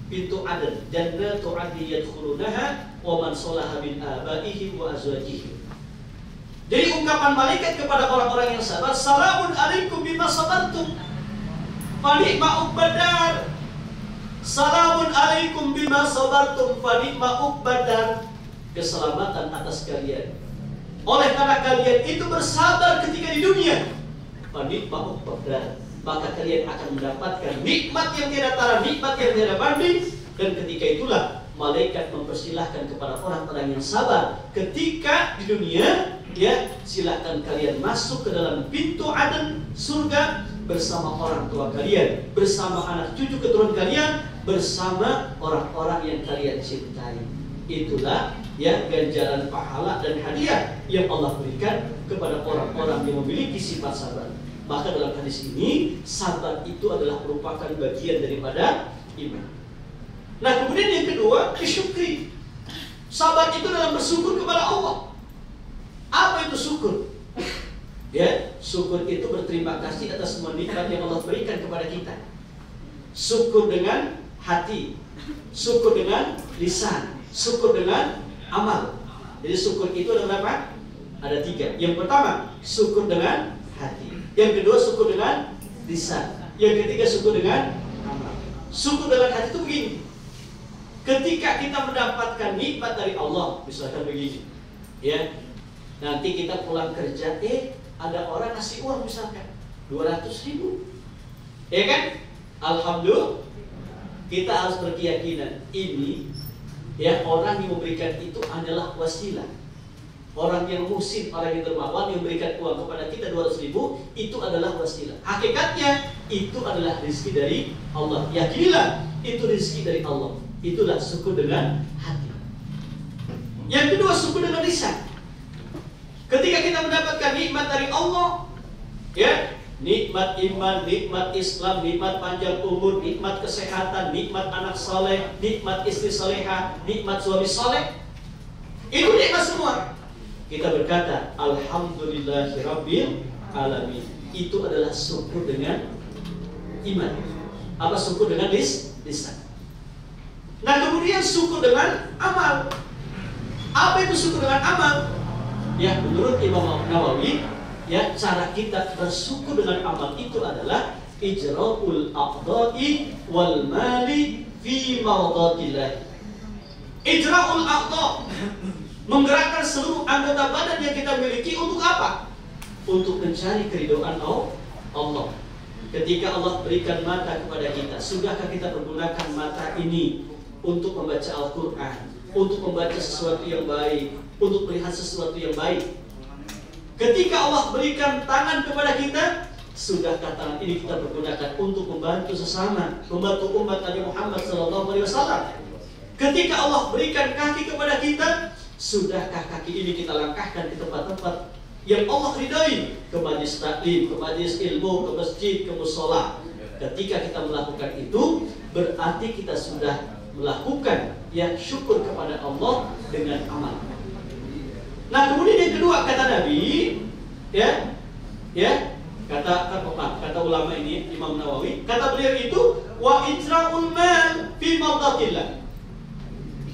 Pintu Aden. Jannatu 'adnin yadkhulunaha wa man shalaha min abaihim wa azwajihim. Jadi ungkapan malaikat kepada orang-orang yang sabar, salamun alaikum bima sabartum fa ni'ma uqbadar. Salamun alaikum bima sabartum fa ni'ma uqbadar. Keselamatan atas kalian oleh karena kalian itu bersabar ketika di dunia. Fa ni'ma uqbadar. Maka kalian akan mendapatkan nikmat yang tiada tara, nikmat yang tiada banding. Dan ketika itulah malaikat mempersilahkan kepada orang-orang yang sabar ketika di dunia, ya, silakan kalian masuk ke dalam pintu Aden surga bersama orang tua kalian, bersama anak cucu keturunan kalian, bersama orang-orang yang kalian cintai. Itulah, ya, ganjaran pahala dan hadiah yang Allah berikan kepada orang-orang yang memiliki sifat sabar. Maka dalam hadis ini, sabar itu adalah merupakan bagian daripada iman. Nah, kemudian yang kedua, disyukri. Sabar itu dalam bersyukur kepada Allah. Apa itu syukur? Ya, syukur itu berterima kasih atas semua nikmat yang Allah berikan kepada kita. Syukur dengan hati, syukur dengan lisan, syukur dengan amal. Jadi syukur itu ada berapa? Ada 3. Yang pertama, syukur dengan hati. Yang kedua, syukur dengan lisan. Yang ketiga, syukur dengan amal. Syukur dengan hati itu begini. Ketika kita mendapatkan nikmat dari Allah, misalkan begini, ya, nanti kita pulang kerja, ada orang ngasih uang misalkan 200.000, ya kan? Alhamdulillah, kita harus berkeyakinan ini, ya, orang yang memberikan itu adalah wasilah. Orang yang muhsin, orang yang dermawan yang memberikan uang kepada kita 200.000 itu adalah wasilah. Hakikatnya itu adalah rezeki dari Allah. Yakinilah itu rezeki dari Allah. Itulah syukur dengan hati. Yang kedua, syukur dengan lisan. Ketika kita mendapatkan nikmat dari Allah, ya, nikmat iman, nikmat Islam, nikmat panjang umur, nikmat kesehatan, nikmat anak saleh, nikmat istri salehah, nikmat suami saleh, itu nikmat semua. Kita berkata alhamdulillahirabbil alamin. Itu adalah syukur dengan iman. Apa syukur dengan lisan? Nah, kemudian syukur dengan amal. Apa itu syukur dengan amal? Ya, menurut Imam Nawawi, ya, cara kita bersyukur dengan amal itu adalah ijra'ul aqda'i wal mali fi mawdatillah. Ijra'ul aqda', menggerakkan seluruh anggota badan yang kita miliki untuk apa? Untuk mencari keridhaan Allah. Ketika Allah berikan mata kepada kita, sudahkah kita menggunakan mata ini untuk membaca Al-Quran, untuk membaca sesuatu yang baik, untuk melihat sesuatu yang baik? Ketika Allah berikan tangan kepada kita, sudahkah tangan ini kita pergunakan untuk membantu sesama, membantu umat Nabi Muhammad SAW? Ketika Allah berikan kaki kepada kita, sudahkah kaki ini kita langkahkan di tempat-tempat yang Allah ridai, ke majlis taklim, ke majlis ilmu, ke masjid, ke mushola? Ketika kita melakukan itu, berarti kita sudah melakukan yang syukur kepada Allah dengan amal. Nah, kemudian yang kedua kata Nabi, kata ulama ini Imam Nawawi, kata beliau itu wa ijra'ul mal fi mardatillah.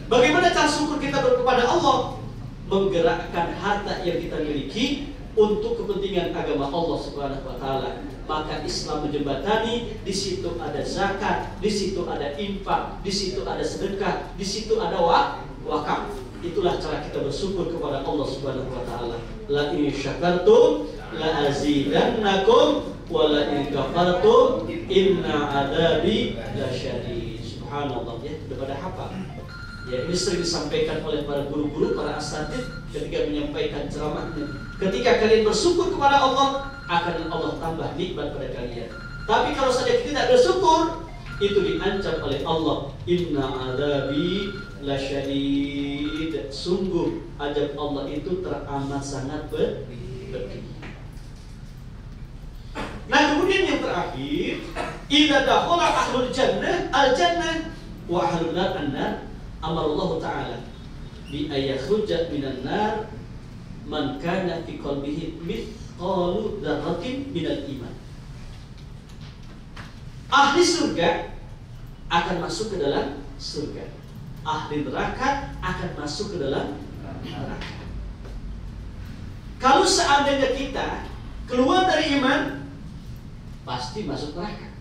Bagaimana cara syukur kita kepada Allah? Menggerakkan harta yang kita miliki untuk kepentingan agama Allah Subhanahu wa taala. Maka Islam menjembatani, di situ ada zakat, di situ ada infak, di situ ada sedekah, di situ ada wakaf. Itulah cara kita bersyukur kepada Allah Subhanahu wa taala. La in syakartum la azidannakum wa la in kafartum inna adabi lasyadid. Subhanallah, ya, sudah pada hafal. Ya, ini sering disampaikan oleh para guru-guru, para asatidz ketika menyampaikan ceramahnya. Ketika kalian bersyukur kepada Allah, akan Allah tambah nikmat pada kalian. Tapi kalau saja kita tidak bersyukur, itu diancam oleh Allah. Inna adabi lasyadid. Sungguh azab Allah itu teramat sangat pedih. Nah, kemudian yang terakhir, idza dakhala ahlul jannah al-jannah wa ahlun nar an-nar. Amarallahu ta'ala bi ayakhruja minan nar man kana fi qalbihi mithqalu dzarratin minal iman. Ahli surga akan masuk ke dalam surga. Ahli neraka akan masuk ke dalam neraka. Kalau seandainya kita keluar dari iman, pasti masuk neraka.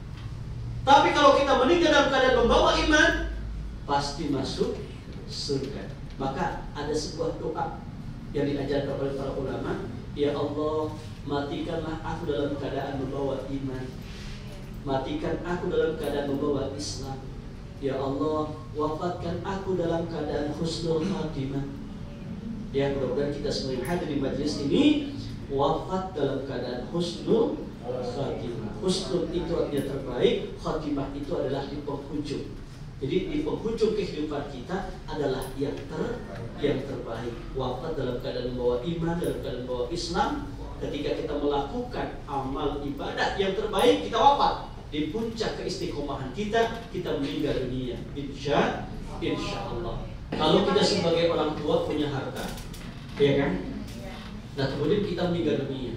Tapi kalau kita meninggal dalam keadaan membawa iman, pasti masuk surga. Maka ada sebuah doa yang diajarkan oleh para ulama, ya Allah, matikanlah aku dalam keadaan membawa iman, matikan aku dalam keadaan membawa Islam. Ya Allah, wafatkan aku dalam keadaan husnul khatimah. Ya, mudah-mudahan kita semua yang hadir di majlis ini wafat dalam keadaan husnul khatimah. Husnul itu artinya terbaik, khatimah itu adalah di penghujung. Jadi di penghujung kehidupan kita adalah yang terbaik. Wafat dalam keadaan membawa iman, dalam keadaan membawa Islam. Ketika kita melakukan amal ibadah yang terbaik, kita wafat. Di puncak keistiqomahan kita meninggal dunia. Insya Allah. Kalau kita sebagai orang tua punya harta, ya kan? Nah, kemudian kita meninggal dunia.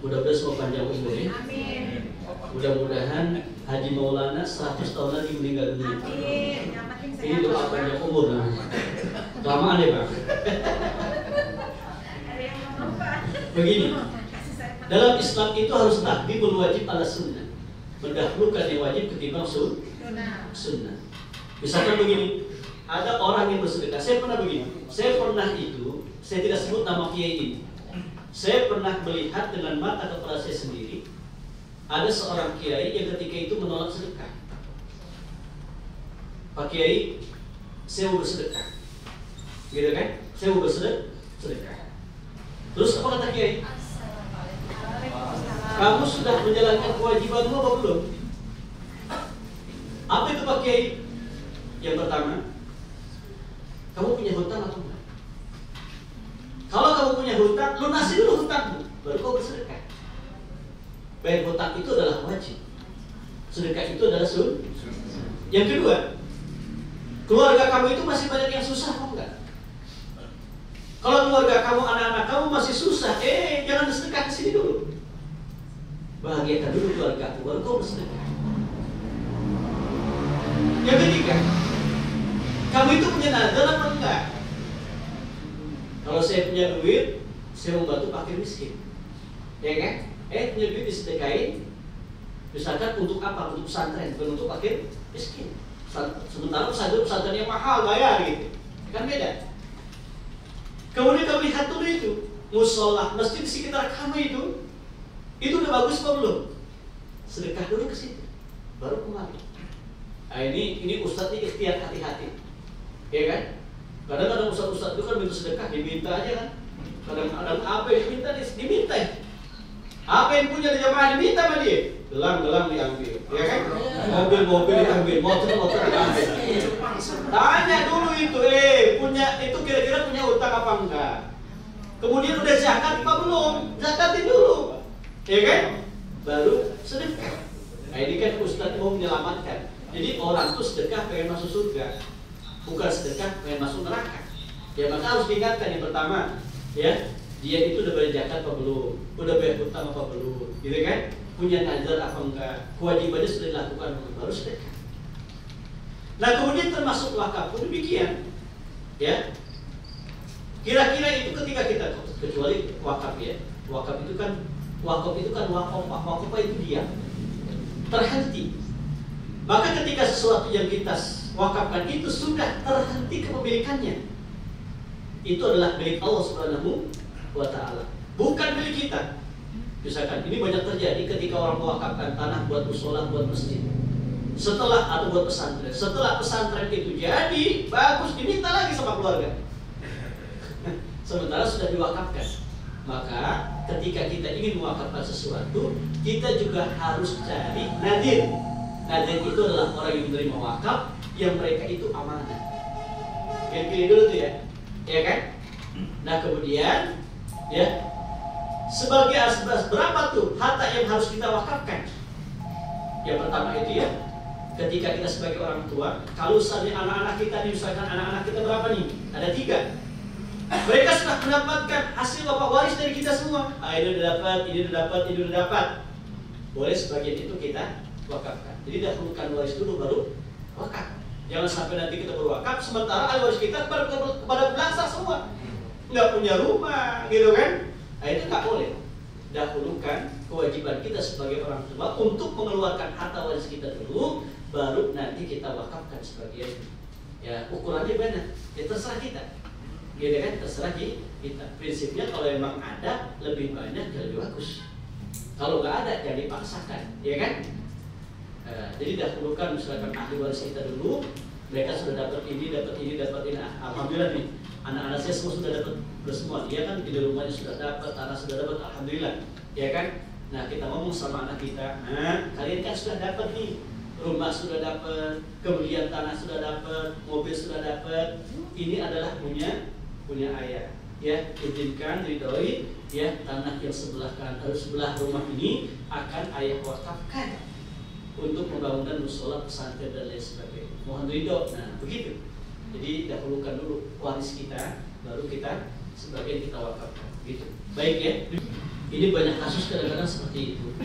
Mudah-mudahan semua panjang umur ya. Amin. Mudah-mudahan Haji Maulana 100 tahun lagi meninggal dunia. Amin. Yang penting sehat. Ini doa panjang umur namanya. Kelamaan ya Bang. Ada yang mau Pak? Begini, dalam Islam itu harus taqdimul wajib ala sunnah. Mendahulukan yang wajib ketimbang sunnah. Misalkan begini, ada orang yang bersedekah. Saya pernah begini. Saya tidak sebut nama kiai ini. Saya pernah melihat dengan mata kepala saya sendiri, ada seorang kiai yang ketika itu menolak sedekah. Pak Kiai, saya mau bersedekah, gitu kan? Saya mau bersedekah. Terus apa kata Kiai? Kamu sudah menjalankan kewajibanmu atau belum? Apa itu Pak Kiai? Yang pertama, kamu punya hutang atau enggak? Kalau kamu punya hutang, lunasi dulu hutangmu, baru kau bersedekah. Bayar hutang itu adalah wajib, sedekah itu adalah sunnah. Yang kedua, keluarga kamu itu masih banyak yang susah atau enggak? Kalau keluarga kamu, anak-anak kamu masih susah, jangan bersedekah ke sini dulu. Bahagiakan dulu keluarga, baru kau bersedekah. Yang ketiga, kamu itu punya nazar apa enggak? Kalau saya punya duit, saya membantu fakir miskin, ya kan? Punya duit disedekahin. Misalkan untuk apa? Untuk pesantren, bukan untuk fakir miskin. Sementara pesantren yang mahal bayar gitu, kan beda. Kemudian kamu lihat dulu itu musola, masjid di sekitar kamu itu udah bagus apa belum? Sedekah dulu ke situ, baru kembali. Nah, ini ustadz ini ikhtiar hati-hati, ya kan? Kadang-kadang ustadz itu kan minta sedekah, diminta aja kan. Kadang-kadang apa yang diminta, diminta. Apa yang punya di jamaah diminta sama dia. gelang diambil, ya kan? Mobil diambil, motor diambil. Tanya dulu itu, punya itu kira-kira punya utang apa enggak? Kemudian udah zakat apa belum? Zakatin dulu, ya kan? Baru sedekah. Nah ini kan Ustadz mau menyelamatkan. Jadi orang tuh sedekah pengen masuk surga, bukan sedekah pengen masuk neraka. Ya maka harus diingatkan yang pertama, ya dia itu udah bayar zakat apa belum? Udah bayar utang apa belum? Gitu kan? Punya nazar apa enggak? Kewajibannya sudah dilakukan baru sedekah. Nah kemudian termasuk wakaf pun demikian, ya. Kira-kira itu ketika kita kecuali wakaf ya, wakaf itu kan wakaf itu diam, terhenti. Maka ketika sesuatu yang kita wakafkan itu sudah terhenti kepemilikannya, itu adalah milik Allah Subhanahu wa Ta'ala, bukan milik kita. Misalkan ini banyak terjadi ketika orang mewakafkan tanah buat mushola, buat masjid. Setelah atau buat pesantren. Setelah pesantren itu jadi bagus, diminta lagi sama keluarga. Sementara sudah diwakafkan. Maka ketika kita ingin mewakafkan sesuatu, kita juga harus cari nadir. Nadir itu adalah orang yang menerima wakaf, yang mereka itu amanah. Pilih dulu tuh ya, ya kan? Nah kemudian, ya sebagai asbab berapa tuh harta yang harus kita wakafkan? Yang pertama itu ya, ketika kita sebagai orang tua, kalau misalnya anak-anak kita nih, misalkan anak-anak kita berapa nih? Ada 3. Mereka sudah mendapatkan hasil bapak waris dari kita semua. Ini udah dapat, ini udah dapat, ini udah dapat. Boleh sebagian itu kita wakafkan. Jadi dahulukan waris dulu baru wakaf. Jangan sampai nanti kita berwakaf sementara ahli waris kita kepada belangsa semua, nggak punya rumah, gitu kan? Nah itu nggak boleh. Dahulukan kewajiban kita sebagai orang tua untuk mengeluarkan harta waris kita dulu, baru nanti kita wakafkan sebagian. Ya ukurannya banyak, ya terserah kita, gitu kan? Terserah kita. Prinsipnya kalau memang ada lebih banyak ya lebih bagus. Kalau nggak ada jangan dipaksakan, ya kan? Jadi dahulukan misalkan ahli waris kita dulu, mereka sudah dapat ini. Alhamdulillah nih, anak-anak saya semua sudah dapat semua. Dia kan di rumahnya sudah dapat, tanah sudah dapat, alhamdulillah, ya kan? Nah kita ngomong sama anak kita, nah kalian kan sudah dapat nih, rumah sudah dapat, kemudian tanah sudah dapat, mobil sudah dapat. Ini adalah punya ayah. Ya, izinkan ridhoi ya tanah yang sebelah rumah ini akan ayah wakafkan untuk pembangunan musola, pesantren dan lain sebagainya. Mohon ridho. Nah, begitu. Jadi dahulukan dulu waris kita, baru kita sebagian kita wakafkan. Gitu. Baik ya. Ini banyak kasus kadang-kadang seperti itu.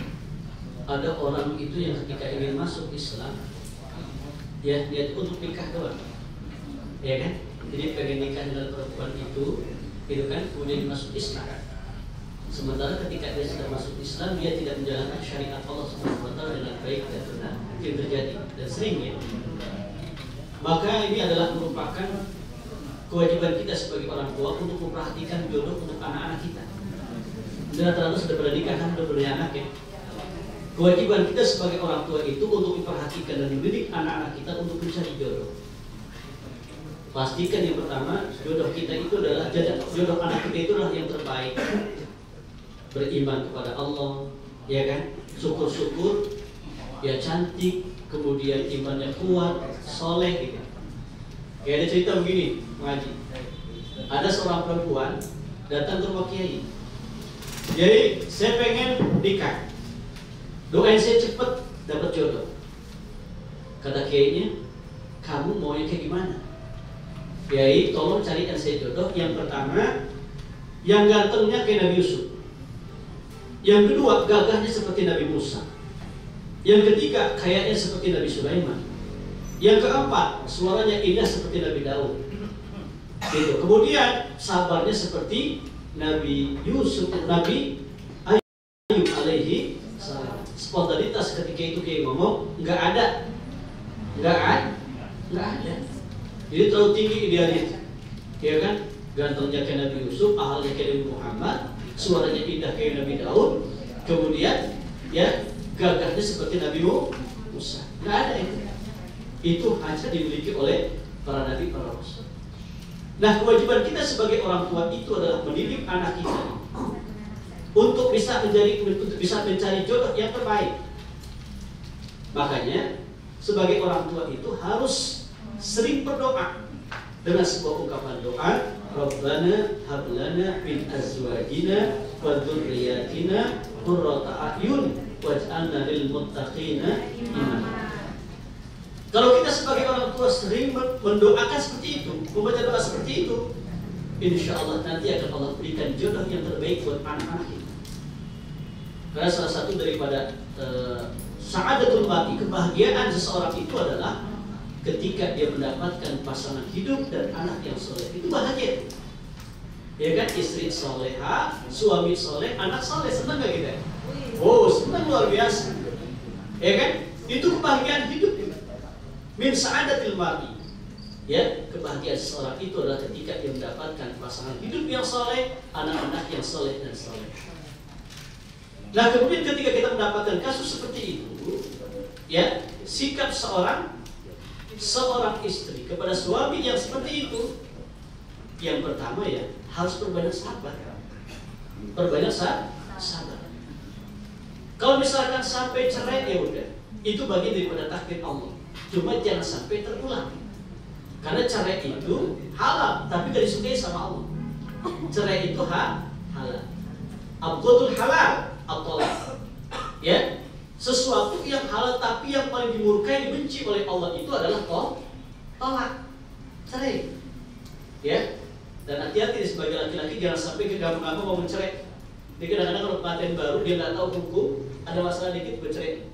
Ada orang itu yang ketika ingin masuk Islam, ya niat untuk nikah doang, ya kan? Jadi pengen nikah dengan perempuan itu kan kemudian masuk Islam. Sementara ketika dia sudah masuk Islam, dia tidak menjalankan syariat Allah SWT dengan baik dan benar. Itu yang terjadi dan sering ya. Maka ini adalah merupakan kewajiban kita sebagai orang tua untuk memperhatikan jodoh untuk anak-anak kita. Dan rata-rata sudah pada nikah kan, sudah punya anak ya. Kewajiban kita sebagai orang tua itu untuk memperhatikan dan mendidik anak-anak kita untuk mencari jodoh. Pastikan yang pertama jodoh kita itu adalah jodoh anak kita itu adalah yang terbaik. Beriman kepada Allah, ya kan? Syukur-syukur, ya cantik, kemudian imannya kuat, soleh gitu. Kayak ada cerita begini, mengaji. Ada seorang perempuan datang ke rumah kiai. Jadi saya pengen nikah, doain saya cepet dapat jodoh. Kata kiainya, kamu maunya kayak gimana? Kiai, tolong carikan saya jodoh. Yang pertama, yang gantengnya kayak Nabi Yusuf. Yang kedua, gagahnya seperti Nabi Musa. Yang ketiga, kayaknya seperti Nabi Sulaiman. Yang keempat, suaranya indah seperti Nabi Daud. Gitu. Kemudian sabarnya seperti Nabi Yusuf, Nabi Ayub alaihi salam. Spontanitas ketika itu kayak ngomong nggak ada. Jadi terlalu tinggi idealisnya, ya kan? Gantengnya kayak Nabi Yusuf, ahalnya kayak Nabi Muhammad, suaranya indah kayak Nabi Daud, kemudian ya gagahnya seperti Nabi Musa. Nggak ada itu. Itu hanya dimiliki oleh para nabi, para rasul. Nah, kewajiban kita sebagai orang tua itu adalah mendidik anak kita untuk bisa mencari jodoh yang terbaik. Makanya sebagai orang tua itu harus sering berdoa dengan sebuah ungkapan doa, Rabbana hab lana min azwajina wa dzurriyyatina qurrata a'yun waj'alna lil muttaqina imama. Kalau kita sebagai orang tua sering mendoakan seperti itu, membaca doa seperti itu, insya Allah nanti akan Allah berikan jodoh yang terbaik buat anak-anak kita. Karena salah satu daripada sa'adatul mati, kebahagiaan seseorang itu adalah ketika dia mendapatkan pasangan hidup dan anak yang soleh. Itu bahagia. Ya kan, istri soleha, suami soleh, anak soleh, senang gak kita? Oh, senang luar biasa. Ya kan, itu kebahagiaan hidup. Min sa'adatil mar'i. Ya, kebahagiaan seseorang itu adalah ketika dia mendapatkan pasangan hidup yang soleh, anak-anak yang soleh dan soleh. Nah, kemudian ketika kita mendapatkan kasus seperti itu, ya, sikap seorang istri kepada suami yang seperti itu, yang pertama ya harus berbanyak sabar. Berbanyak sabar. Kalau misalkan sampai cerai ya udah, itu bagian daripada takdir Allah. Cuma jangan sampai terulang. Karena cerai itu halal, tapi gak disukai sama Allah. Cerai itu halal. Abghadul halal at-talaq. Ya, sesuatu yang halal tapi yang paling dimurkai, dibenci oleh Allah itu adalah tolak, cerai. Ya, dan hati-hati sebagai laki-laki jangan sampai kegampang-gampang mau mencerai. Dia kadang-kadang kalau pengantin baru dia nggak tahu hukum, ada masalah dikit bercerai,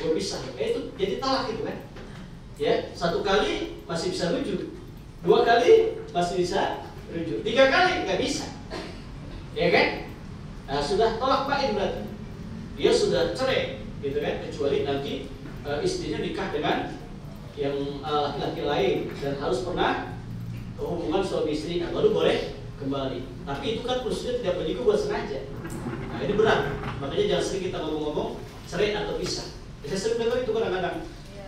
berpisah. Itu jadi talak gitu kan? Ya, 1 kali masih bisa rujuk, 2 kali masih bisa rujuk, 3 kali nggak bisa. Ya kan? Nah, sudah tolak bain berarti. Dia sudah cerai, gitu kan? Kecuali nanti istrinya nikah dengan yang laki-laki lain dan harus pernah hubungan suami istri, nah baru boleh kembali. Tapi itu kan khususnya tidak berlaku buat sengaja. Nah ini berat. Makanya jangan sering kita ngomong-ngomong cerai atau pisah. Saya sering dengar itu kadang-kadang,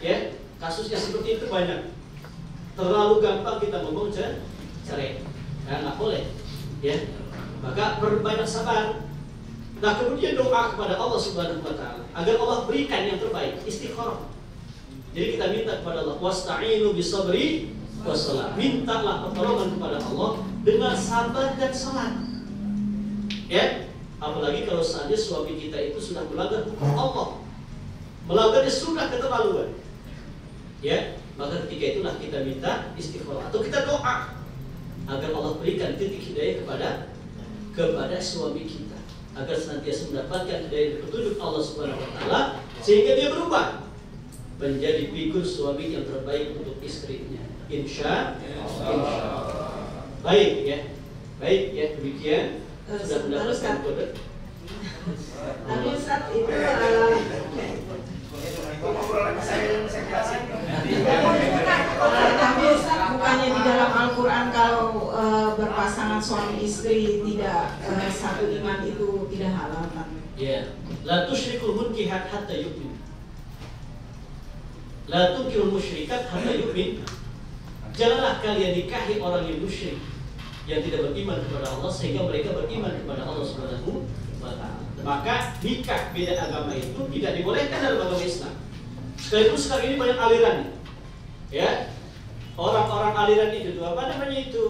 ya kasusnya seperti itu banyak. Terlalu gampang kita ngomong cerai, nah nggak boleh, ya. Maka perbanyak sabar. Nah kemudian doa kepada Allah Subhanahu Wa Taala agar Allah berikan yang terbaik, istikharah. Jadi kita minta kepada Allah, wasta'inu bisabri wassalam. Mintalah pertolongan kepada Allah dengan sabar dan salat. Ya, apalagi kalau saja suami kita itu sudah melanggar hukum Allah, melanggarnya sudah keterlaluan. Ya, maka ketika itulah kita minta istikharah atau kita doa agar Allah berikan titik hidayah kepada suami kita, agar senantiasa mendapatkan hidayah petunjuk Allah Subhanahu Wa Taala sehingga dia berubah menjadi figur suami yang terbaik untuk istrinya. Insya Allah. Baik ya, demikian sudah mendapatkan kode. Tapi Ustaz itu tapi Ustaz bukannya di dalam Al-Quran kalau berpasangan suami istri tidak satu iman itu tidak halal kan? Ya, la tusyrikul munkihat hatta yu'min. La tunkirul musyrikat hatta yu'min. Janganlah kalian nikahi orang yang musyrik, yang tidak beriman kepada Allah sehingga mereka beriman kepada Allah Subhanahu wa Ta'ala. Maka nikah beda agama itu tidak dibolehkan dalam agama Islam. Sekalipun sekarang ini banyak aliran, ya orang-orang aliran itu apa namanya itu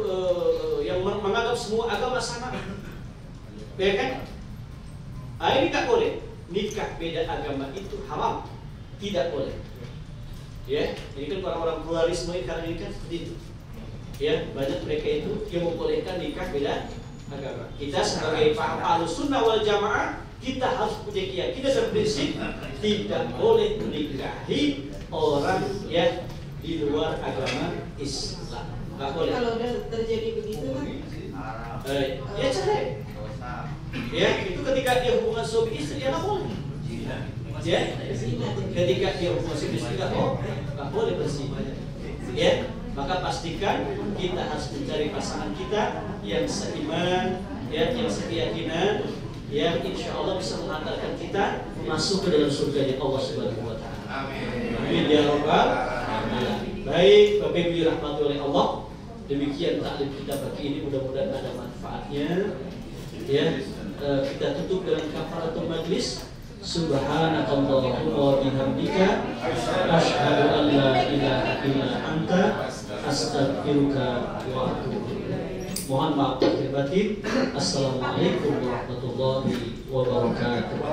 yang menganggap semua agama sama, ya kan? Nah, ini tak boleh. Nikah beda agama itu haram, tidak boleh. Ya, ini kan orang-orang pluralisme sekarang ini kan seperti itu. Ya, banyak mereka itu yang membolehkan nikah beda agama. Kita sebagai paham Ahlussunnah wal Jamaah, kita harus punya keyakinan dan prinsip tidak boleh menikahi orang yang di luar agama Islam. Nggak boleh. Kalau terjadi begitu kan? Ya cerai. Ya, itu ketika dia hubungan suami istri ya nggak boleh. Ya, ketika dia hubungan suami istri nggak boleh berzina. Ya, maka pastikan kita harus mencari pasangan kita yang seiman, ya, yang sekeyakinan, yang insya Allah bisa mengantarkan kita masuk ke dalam surganya Allah Subhanahu Wa Taala. Amin ya Rabbal Alamin. Baik, Bapak Ibu dirahmati oleh Allah, demikian taklim kita pagi ini, mudah-mudahan ada manfaatnya. Ya, kita tutup dengan kafaratul majlis. Subhanakallahumma wa bihamdika asyhadu an la ilaha illa anta astaghfiruka wa atubu ilaik. Mohon maaf lahir batin. Assalamualaikum warahmatullahi wabarakatuh.